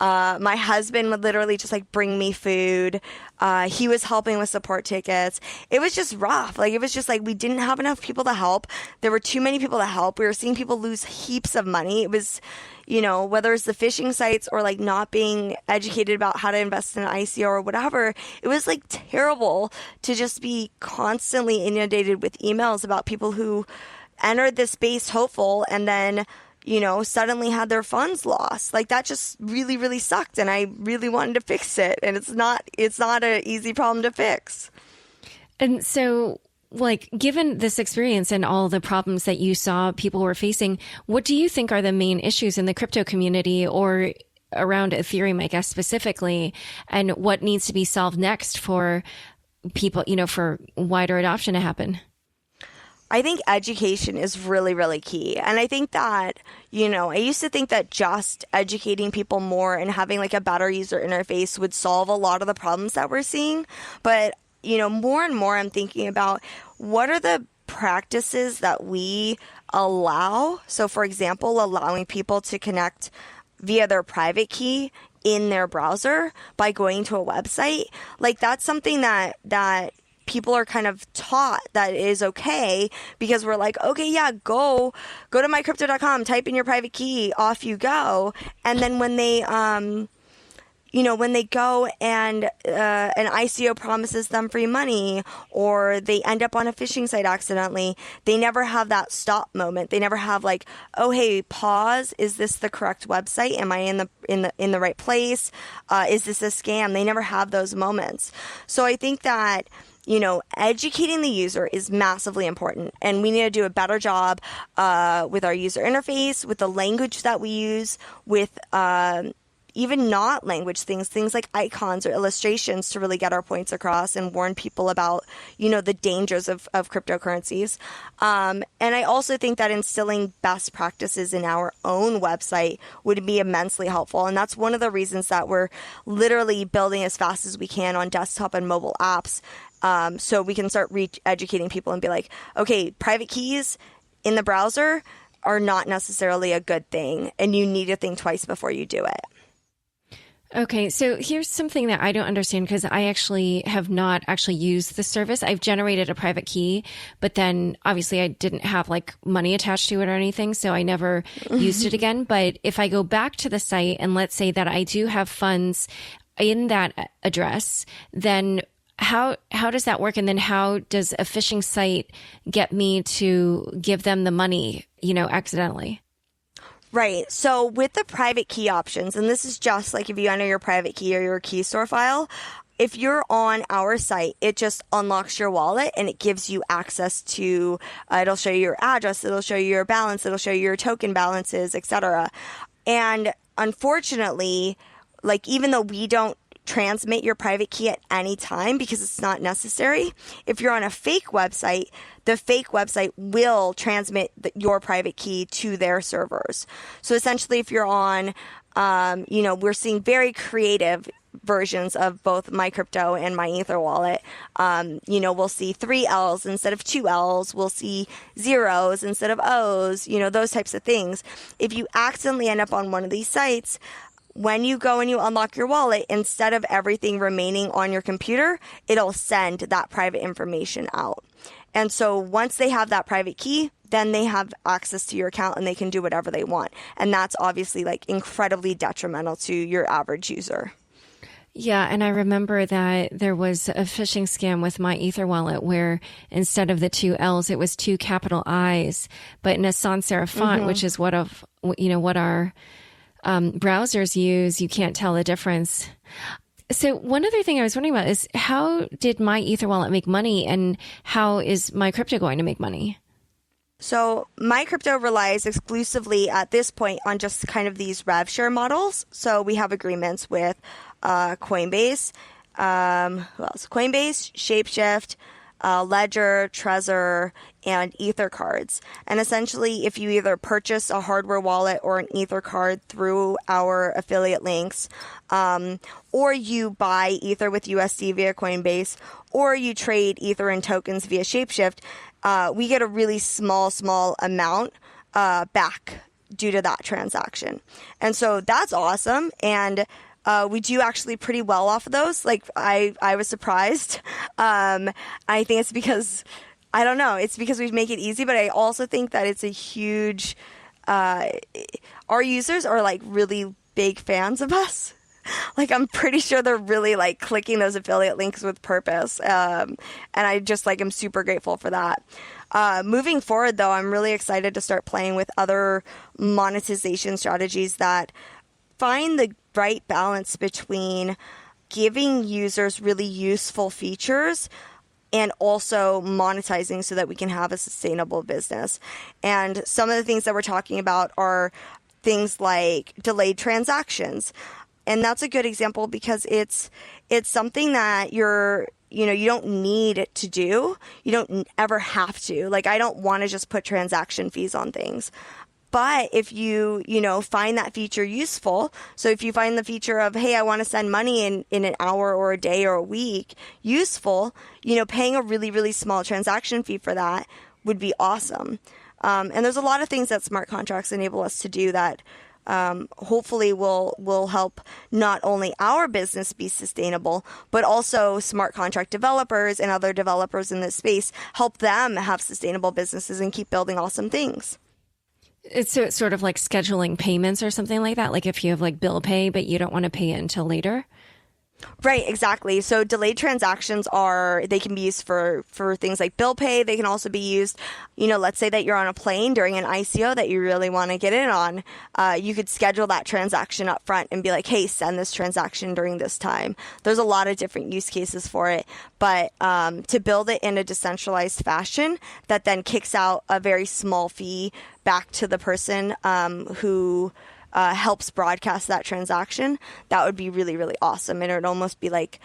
My husband would literally just like bring me food. He was helping with support tickets. It was just rough. Like it was just like we didn't have enough people to help. There were too many people to help. We were seeing people lose heaps of money. It was, whether it's the phishing sites or like not being educated about how to invest in an ICO or whatever, it was like terrible to just be constantly inundated with emails about people who entered this space hopeful and then, suddenly had their funds lost. Like that just really, really sucked. And I really wanted to fix it. And it's not an easy problem to fix. And so, like, given this experience and all the problems that you saw people were facing, what do you think are the main issues in the crypto community or around Ethereum, I guess, specifically, and what needs to be solved next for people, for wider adoption to happen? I think education is really, really key. And I think that, I used to think that just educating people more and having like a better user interface would solve a lot of the problems that we're seeing. But, more and more I'm thinking about what are the practices that we allow. So, for example, allowing people to connect via their private key in their browser by going to a website. Like that's something that people are kind of taught that is okay because we're like, okay, yeah, go to mycrypto.com, type in your private key, off you go. And then when they, when they go and an ICO promises them free money or they end up on a phishing site accidentally, they never have that stop moment. They never have like, oh, hey, pause. Is this the correct website? Am I in the right place? Is this a scam? They never have those moments. So I think that educating the user is massively important, and we need to do a better job with our user interface, with the language that we use, with even not language things like icons or illustrations to really get our points across and warn people about, the dangers of cryptocurrencies. And I also think that instilling best practices in our own website would be immensely helpful. And that's one of the reasons that we're literally building as fast as we can on desktop and mobile apps. So we can start educating people and be like, okay, private keys in the browser are not necessarily a good thing, and you need to think twice before you do it. Okay, so here's something that I don't understand because I actually have not actually used the service. I've generated a private key, but then obviously I didn't have like money attached to it or anything, so I never used it again. But if I go back to the site and let's say that I do have funds in that address, then how does that work? And then how does a phishing site get me to give them the money, accidentally? Right. So with the private key options, and this is just like if you enter your private key or your key store file, if you're on our site, it just unlocks your wallet and it gives you access to, it'll show you your address, it'll show you your balance, it'll show you your token balances, etc. And unfortunately, like even though we don't transmit your private key at any time because it's not necessary, if you're on a fake website, the fake website will transmit your private key to their servers. So essentially, if you're on, we're seeing very creative versions of both MyCrypto and MyEtherWallet. We'll see 3 L's instead of 2 L's. We'll see zeros instead of O's, those types of things. If you accidentally end up on one of these sites, when you go and you unlock your wallet, instead of everything remaining on your computer, it'll send that private information out. And so once they have that private key, then they have access to your account and they can do whatever they want. And that's obviously like incredibly detrimental to your average user. Yeah, and I remember that there was a phishing scam with MyEtherWallet where instead of the two L's, it was two capital I's, but in a sans serif font, which is what our browsers use. You can't tell the difference. So one other thing I was wondering about is how did MyEtherWallet make money, and how is MyCrypto going to make money? So MyCrypto relies exclusively at this point on just kind of these rev share models. So we have agreements with Coinbase, who else? Coinbase, Shapeshift, Ledger, Trezor, and Ether cards. And essentially, if you either purchase a hardware wallet or an Ether card through our affiliate links, or you buy Ether with USD via Coinbase, or you trade Ether and tokens via Shapeshift, we get a really small amount back due to that transaction. And so that's awesome. And we do actually pretty well off of those. Like I was surprised. I think it's because, I don't know, it's because we make it easy, but I also think that it's a huge, our users are like really big fans of us. Like, I'm pretty sure they're really like clicking those affiliate links with purpose. And I just like, I'm super grateful for that. Moving forward though, I'm really excited to start playing with other monetization strategies that find the right balance between giving users really useful features and also monetizing so that we can have a sustainable business. And some of the things that we're talking about are things like delayed transactions. And that's a good example because it's something that you don't need it to do. You don't ever have to. Like, I don't want to just put transaction fees on things. But if you find that feature useful, so if you find the feature of, hey, I want to send money in an hour or a day or a week useful, paying a really, really small transaction fee for that would be awesome. And there's a lot of things that smart contracts enable us to do that hopefully will help not only our business be sustainable, but also smart contract developers and other developers in this space, help them have sustainable businesses and keep building awesome things. It's sort of like scheduling payments or something like that. Like if you have like bill pay, but you don't want to pay it until later. Right, exactly. So delayed transactions they can be used for things like bill pay. They can also be used, let's say that you're on a plane during an ICO that you really want to get in on. You could schedule that transaction up front and be like, hey, send this transaction during this time. There's a lot of different use cases for it. But to build it in a decentralized fashion that then kicks out a very small fee back to the person who helps broadcast that transaction, that would be really, really awesome. And it would almost be like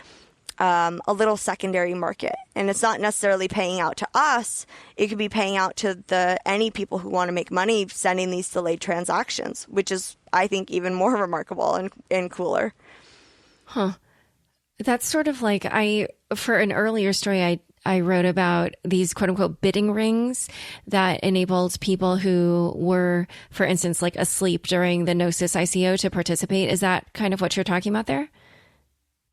a little secondary market. And it's not necessarily paying out to us. It could be paying out to any people who want to make money sending these delayed transactions, which is, I think, even more remarkable and cooler. Huh. That's sort of like for an earlier story, I wrote about these quote unquote bidding rings that enabled people who were, for instance, like asleep during the Gnosis ICO to participate. Is that kind of what you're talking about there?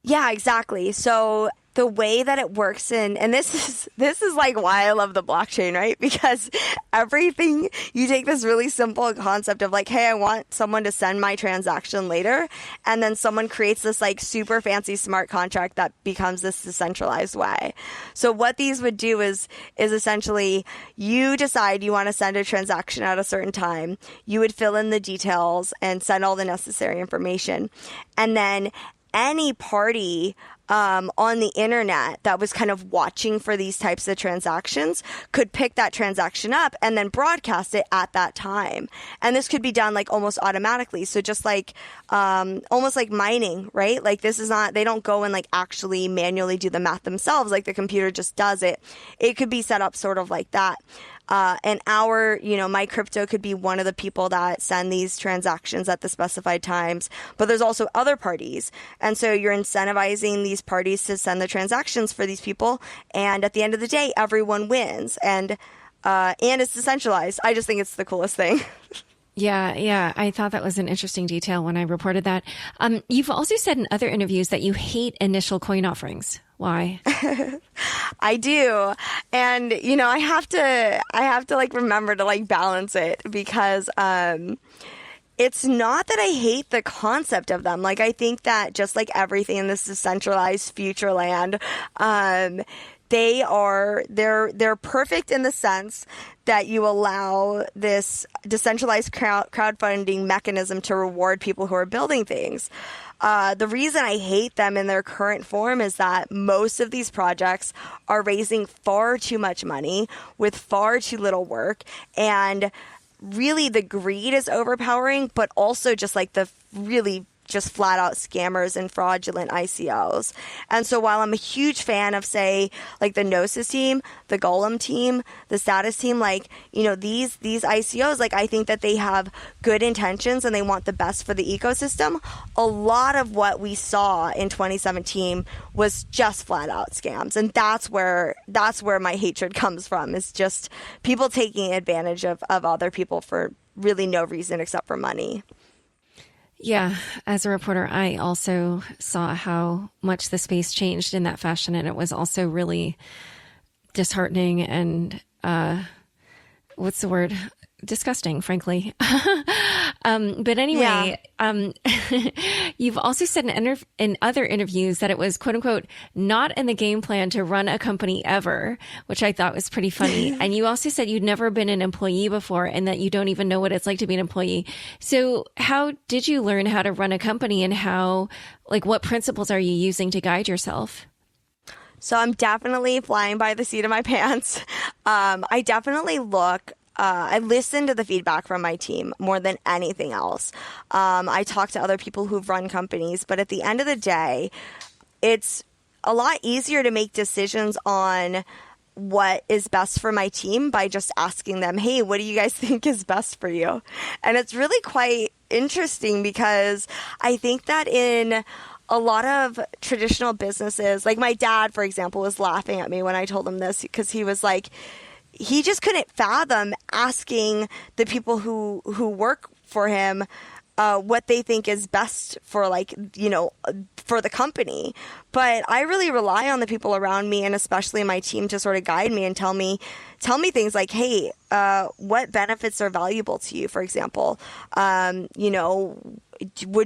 Yeah, exactly. So the way that it works and this is like why I love the blockchain, right? Because everything, you take this really simple concept of like, hey, I want someone to send my transaction later. And then someone creates this like super fancy smart contract that becomes this decentralized way. So what these would do is essentially you decide you want to send a transaction at a certain time. You would fill in the details and send all the necessary information. And then any party on the internet that was kind of watching for these types of transactions could pick that transaction up and then broadcast it at that time. And this could be done like almost automatically. So just like almost like mining, right? Like this is not, they don't go and like actually manually do the math themselves. Like the computer just does it. It could be set up sort of like that. And MyCrypto could be one of the people that send these transactions at the specified times, but there's also other parties. And so you're incentivizing these parties to send the transactions for these people. And at the end of the day, everyone wins. And it's decentralized. I just think it's the coolest thing. Yeah. I thought that was an interesting detail when I reported that. You've also said in other interviews that you hate initial coin offerings. Why? I do. And, I have to like remember to like balance it because, it's not that I hate the concept of them. Like, I think that just like everything in this decentralized future land, they're perfect in the sense that you allow this decentralized crowdfunding mechanism to reward people who are building things. The reason I hate them in their current form is that most of these projects are raising far too much money with far too little work, and really the greed is overpowering, but also just like the really just flat out scammers and fraudulent ICOs. And so while I'm a huge fan of, say, like the Gnosis team, the Golem team, the Status team, like, these ICOs, like, I think that they have good intentions and they want the best for the ecosystem. A lot of what we saw in 2017 was just flat out scams. And that's where my hatred comes from, is just people taking advantage of other people for really no reason except for money. Yeah, as a reporter, I also saw how much the space changed in that fashion, and it was also really disheartening and what's the word? Disgusting, frankly. But anyway, you've also said in other interviews that it was, quote unquote, not in the game plan to run a company ever, which I thought was pretty funny. And you also said you'd never been an employee before and that you don't even know what it's like to be an employee. So how did you learn how to run a company, and what principles are you using to guide yourself? So I'm definitely flying by the seat of my pants. I definitely I listen to the feedback from my team more than anything else. I talk to other people who've run companies, but at the end of the day, it's a lot easier to make decisions on what is best for my team by just asking them, hey, what do you guys think is best for you? And it's really quite interesting because I think that in a lot of traditional businesses, like my dad, for example, was laughing at me when I told him this because he was like, he just couldn't fathom asking the people who work for him what they think is best for for the company. But I really rely on the people around me and especially my team to sort of guide me and tell me things like, hey, what benefits are valuable to you, for example. Would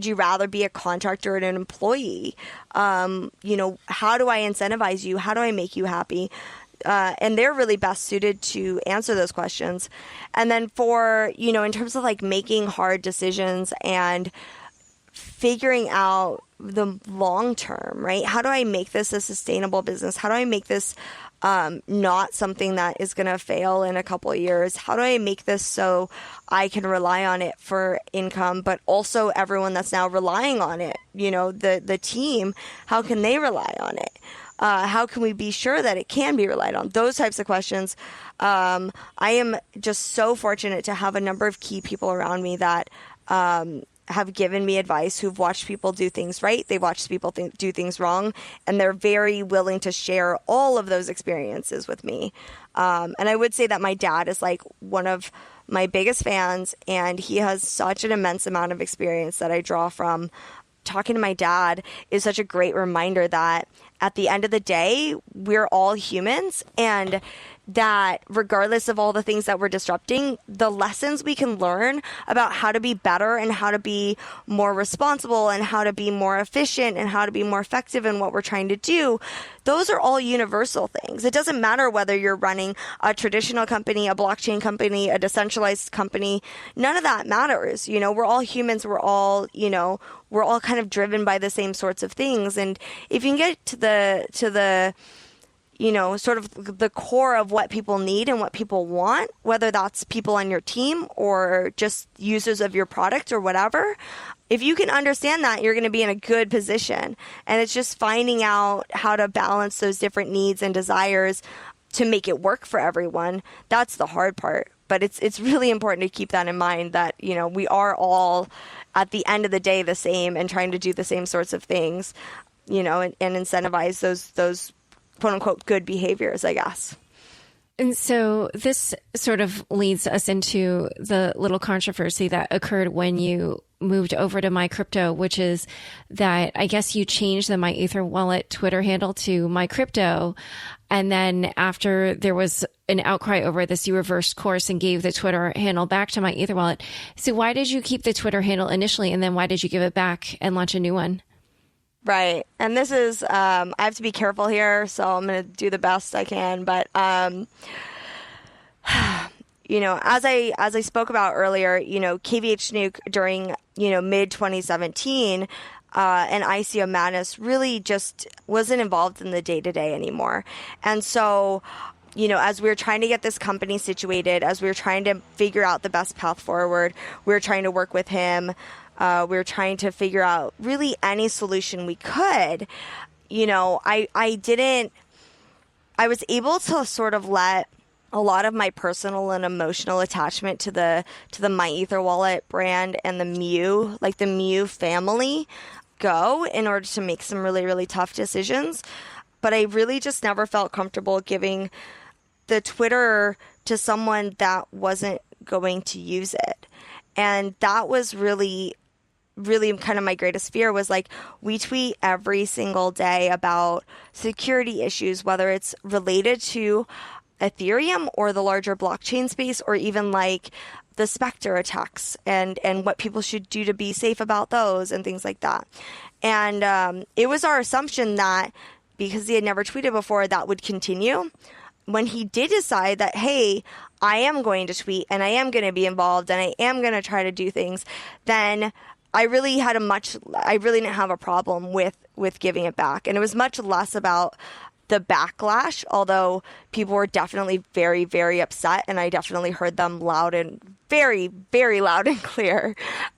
you rather be a contractor or an employee? How do I incentivize you? How do I make you happy? And they're really best suited to answer those questions. And then for, in terms of like making hard decisions and figuring out the long term, right? How do I make this a sustainable business? How do I make this not something that is going to fail in a couple of years? How do I make this so I can rely on it for income, but also everyone that's now relying on it, the team, how can they rely on it? How can we be sure that it can be relied on? Those types of questions. I am just so fortunate to have a number of key people around me that have given me advice, who've watched people do things right. They've watched people do things wrong, and they're very willing to share all of those experiences with me. And I would say that my dad is like one of my biggest fans, and he has such an immense amount of experience that I draw from. Talking to my dad is such a great reminder that at the end of the day, we're all humans, and that regardless of all the things that we're disrupting, the lessons we can learn about how to be better and how to be more responsible and how to be more efficient and how to be more effective in what we're trying to do, those are all universal things. It doesn't matter whether you're running a traditional company, a blockchain company, a decentralized company. None of that matters. We're all humans. We're all kind of driven by the same sorts of things. And if you can get to the sort of the core of what people need and what people want, whether that's people on your team or just users of your product or whatever, if you can understand that, you're going to be in a good position. And it's just finding out how to balance those different needs and desires to make it work for everyone. That's the hard part. But it's really important to keep that in mind, that, we are all at the end of the day the same and trying to do the same sorts of things, and incentivize those quote unquote good behaviors, I guess. And so this sort of leads us into the little controversy that occurred when you moved over to MyCrypto, which is that I guess you changed the MyEtherWallet Twitter handle to MyCrypto. And then after there was an outcry over this, you reversed course and gave the Twitter handle back to MyEtherWallet. So why did you keep the Twitter handle initially? And then why did you give it back and launch a new one? Right. And this is, I have to be careful here, so I'm going to do the best I can. But, you know, as I spoke about earlier, you know, KVH Nuke during, you know, mid 2017, and ICO madness really just wasn't involved in the day-to-day anymore. And so, you know, as we were trying to get this company situated, as we were trying to figure out the best path forward, we were trying to work with him. We were trying to figure out really any solution we could. You know, I was able to sort of let a lot of my personal and emotional attachment to the MyEtherWallet brand and the Mew family go in order to make some really, really tough decisions. But I really just never felt comfortable giving the Twitter to someone that wasn't going to use it. And that was really kind of my greatest fear was like, we tweet every single day about security issues, whether it's related to Ethereum or the larger blockchain space, or even like the Spectre attacks and what people should do to be safe about those and things like that. And it was our assumption that because he had never tweeted before, that would continue. When he did decide that, hey, I am going to tweet and I am going to be involved and I am going to try to do things, then I really didn't have a problem with giving it back. And it was much less about the backlash, although people were definitely very, very upset, and I definitely heard them very, very loud and clear.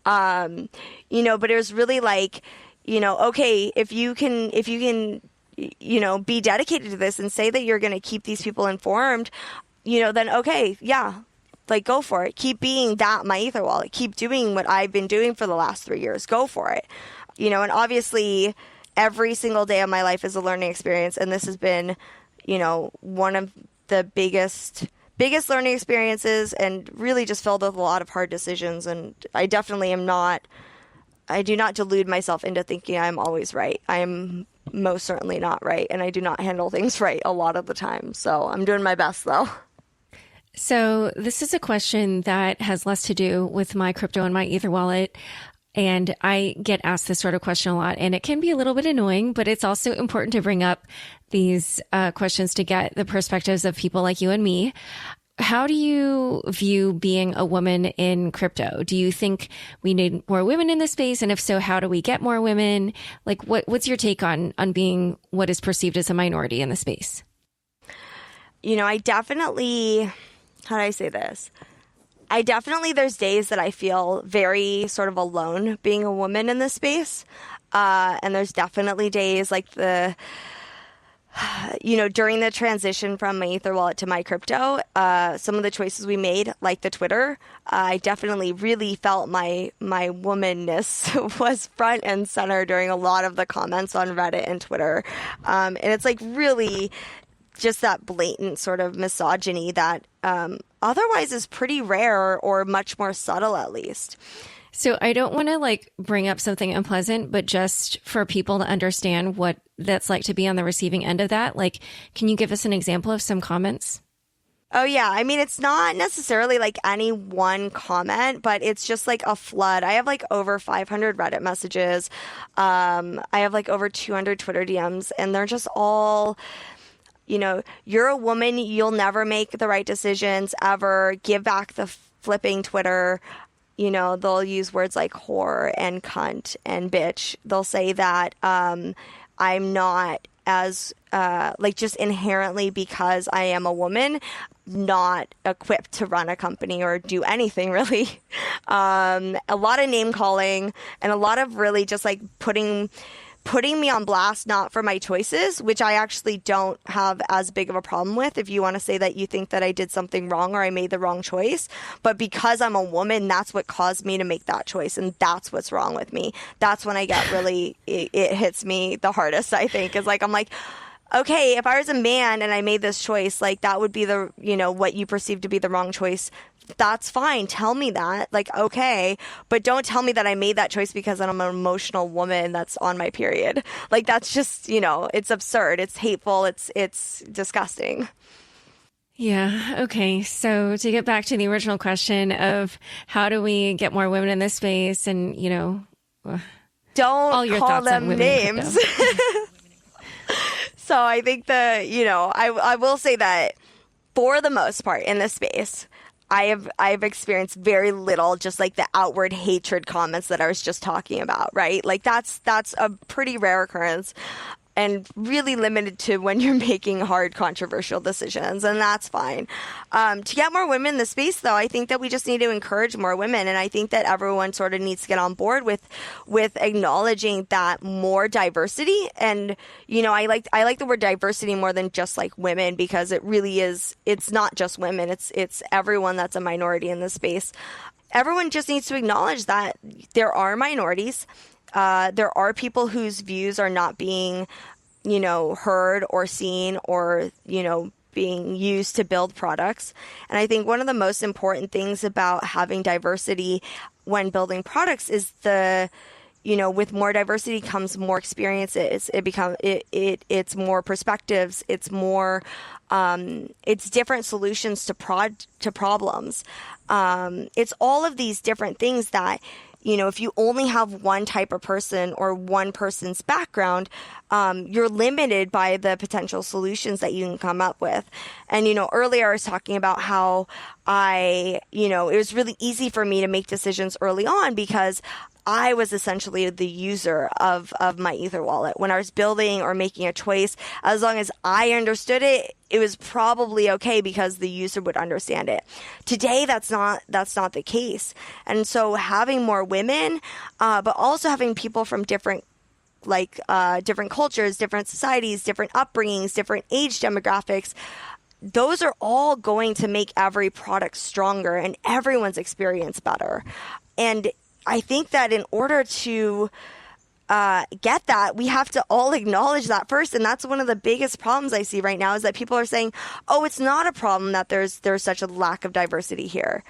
You know, but it was really like, you know, okay, if you can, you know, be dedicated to this and say that you're going to keep these people informed, you know, then okay, yeah, like go for it. Keep being that MyEtherWallet. Keep doing what I've been doing for the last 3 years. Go for it. You know, and obviously every single day of my life is a learning experience, and this has been, you know, one of the biggest learning experiences, and really just filled with a lot of hard decisions. And I definitely I do not delude myself into thinking I'm always right. I am most certainly not right, and I do not handle things right a lot of the time. So I'm doing my best though. So this is a question that has less to do with MyCrypto and MyEtherWallet. And I get asked this sort of question a lot, and it can be a little bit annoying, but it's also important to bring up these questions to get the perspectives of people like you and me. How do you view being a woman in crypto? Do you think we need more women in the space? And if so, how do we get more women? Like, what's your take on being what is perceived as a minority in the space? You know, how do I say this? There's days that I feel very sort of alone being a woman in this space. And there's definitely days like during the transition from MyEtherWallet to MyCrypto, some of the choices we made, like the Twitter, I definitely really felt my womanness was front and center during a lot of the comments on Reddit and Twitter. And it's like really just that blatant sort of misogyny that otherwise is pretty rare, or much more subtle at least. So I don't want to bring up something unpleasant, but just for people to understand what that's like to be on the receiving end of that, can you give us an example of some comments? Oh, yeah. I mean, it's not necessarily any one comment, but it's just a flood. I have over 500 Reddit messages. I have over 200 Twitter DMs, and they're just all, you're a woman, you'll never make the right decisions ever. Give back the flipping Twitter. They'll use words like whore and cunt and bitch. They'll say that I'm not as, just inherently, because I am a woman, not equipped to run a company or do anything really. A lot of name calling and a lot of really just putting me on blast, not for my choices, which I actually don't have as big of a problem with. If you want to say that you think that I did something wrong or I made the wrong choice, but because I'm a woman, that's what caused me to make that choice. And that's what's wrong with me. That's when I get really, it hits me the hardest, I think, is I'm okay, if I was a man and I made this choice, like that would be the, what you perceive to be the wrong choice. That's fine. Tell me that. Like, okay, but don't tell me that I made that choice because I'm an emotional woman that's on my period. Like, that's just, it's absurd. It's hateful. It's disgusting. Yeah. Okay. So to get back to the original question of how do we get more women in this space, and, don't all your call thoughts on them women in names. crypto. So I think that, I will say that for the most part in this space, I've experienced very little, just like the outward hatred comments that I was just talking about, right? Like that's a pretty rare occurrence. And really limited to when you're making hard, controversial decisions, and that's fine. To get more women in the space, though, I think that we just need to encourage more women, and I think that everyone sort of needs to get on board with acknowledging that more diversity. And I like the word diversity more than just like women, because it really is. It's not just women. It's everyone that's a minority in this space. Everyone just needs to acknowledge that there are minorities. There are people whose views are not being, heard or seen or, being used to build products. And I think one of the most important things about having diversity when building products is with more diversity comes more experiences. It's more perspectives. It's more, it's different solutions to problems. It's all of these different things that, if you only have one type of person or one person's background, you're limited by the potential solutions that you can come up with. And, earlier I was talking about how it was really easy for me to make decisions early on because I was essentially the user of MyEtherWallet. When I was building or making a choice, as long as I understood it, it was probably okay because the user would understand it. Today, that's not the case. And so having more women, but also having people from different cultures, different societies, different upbringings, different age demographics, those are all going to make every product stronger and everyone's experience better. And I think that in order to get that, we have to all acknowledge that first. And that's one of the biggest problems I see right now is that people are saying, oh, it's not a problem that there's such a lack of diversity here.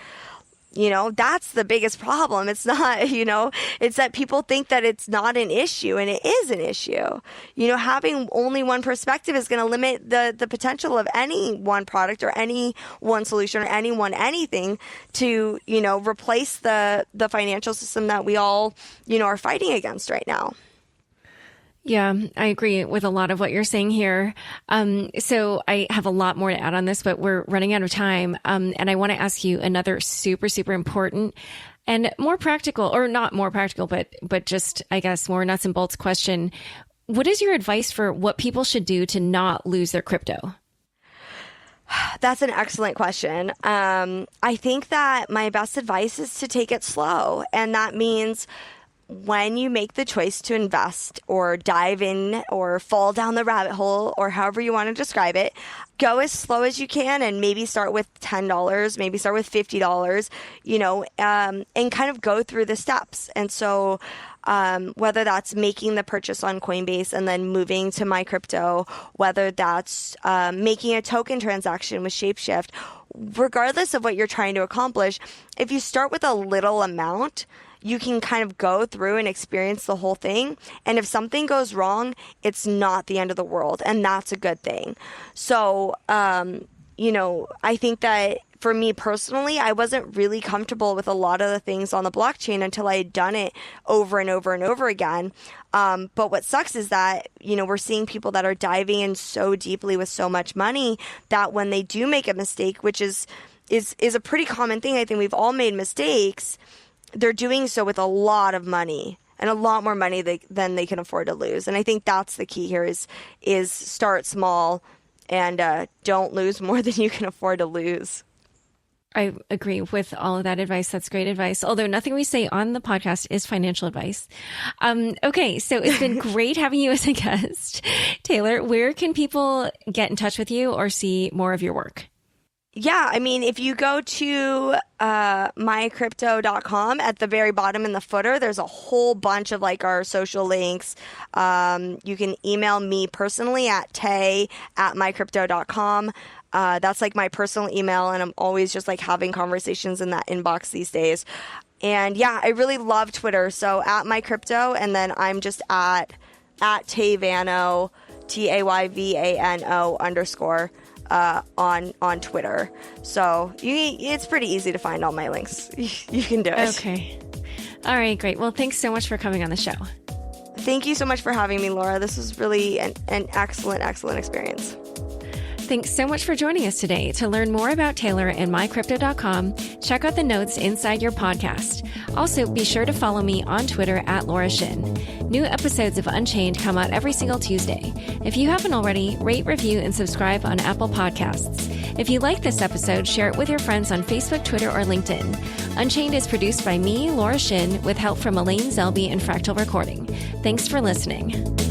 That's the biggest problem. It's not, it's that people think that it's not an issue, and it is an issue. Having only one perspective is going to limit the potential of any one product or any one solution or anything to, replace the financial system that we all, are fighting against right now. Yeah, I agree with a lot of what you're saying here. So I have a lot more to add on this, but we're running out of time. And I want to ask you another super, super important and more practical, or not more practical, but just, I guess, more nuts and bolts question. What is your advice for what people should do to not lose their crypto? That's an excellent question. I think that my best advice is to take it slow. And that means when you make the choice to invest or dive in or fall down the rabbit hole or however you want to describe it, go as slow as you can and maybe start with $10, maybe start with $50, and kind of go through the steps. And so whether that's making the purchase on Coinbase and then moving to MyCrypto, whether that's making a token transaction with Shapeshift, regardless of what you're trying to accomplish, if you start with a little amount, you can kind of go through and experience the whole thing. And if something goes wrong, it's not the end of the world. And that's a good thing. So, I think that for me personally, I wasn't really comfortable with a lot of the things on the blockchain until I had done it over and over and over again. But what sucks is that, we're seeing people that are diving in so deeply with so much money that when they do make a mistake, which is a pretty common thing, I think we've all made mistakes, they're doing so with a lot of money and a lot more money than they can afford to lose. And I think that's the key here is start small and don't lose more than you can afford to lose. I agree with all of that advice. That's great advice. Although nothing we say on the podcast is financial advice. Okay. So it's been great having you as a guest. Taylor, where can people get in touch with you or see more of your work? Yeah, I mean, if you go to mycrypto.com, at the very bottom in the footer, there's a whole bunch of like our social links. You can email me personally at tay@mycrypto.com. That's like my personal email, and I'm always just like having conversations in that inbox these days. And yeah, I really love Twitter. So at mycrypto, and then I'm just at Tayvano, TAYVANO_ on Twitter. So it's pretty easy to find all my links. You can do it. Okay. All right, great. Well, thanks so much for coming on the show. Thank you so much for having me, Laura. This was really an excellent experience. Thanks so much for joining us today. To learn more about Taylor and MyCrypto.com, check out the notes inside your podcast. Also, be sure to follow me on Twitter at Laura Shin. New episodes of Unchained come out every single Tuesday. If you haven't already, rate, review, and subscribe on Apple Podcasts. If you like this episode, share it with your friends on Facebook, Twitter, or LinkedIn. Unchained is produced by me, Laura Shin, with help from Elaine Zelby and Fractal Recording. Thanks for listening.